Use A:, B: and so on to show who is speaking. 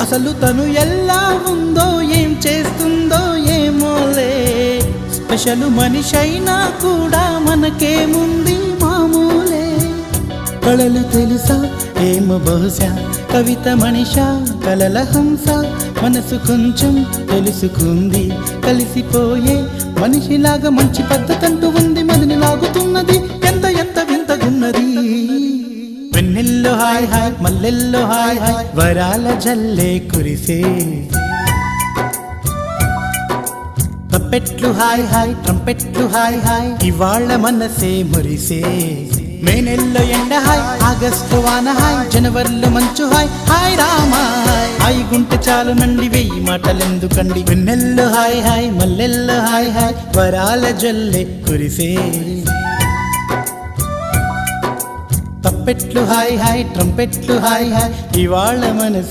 A: అసలు తను ఎలా ఉందో ఏం చేస్తుందో ఏమోలే, స్పెషల్ మనిషైనా కూడా మనకేముంది మామూలే. కళలు తెలుసా ఏమో బహుశా, కవిత మనిషా కలల హంస, మనసు కొంచెం తెలుసుకుంది కలిసిపోయే మనిషిలాగా, మంచి పద్ధతంటూ ఉంది మదిని లాగుతున్నది, ఎంత ఎంత వింతగున్నది. వెన్నెల్లో హాయ్ హాయ్ మల్లెల్లో హాయ్ హాయ్, వరాల జల్లే కురిసే. తప్పెట్లు హాయ్ హాయ్ ట్రంపెట్లు హాయ్ హాయ్, ఇవాళ మనసే మురిసే. మే నెల్లో ఎండ హాయ్, ఆగస్టు వాన హాయ్, జనవరిలో మంచు హాయ్, హాయ్ రామా హాయ్ గుంటె చాలు నండి వెయ్యి మాటలెందుకండి. వెన్నెల్లో హాయ్ హాయ్ మల్లెల్లో హాయ్ హాయ్, వరాల జల్లే కురిసే. తప్పెట్లు హాయ్ హాయ్ ట్రంపెట్లు హాయ్ హాయ్, ఇవాళ మనసు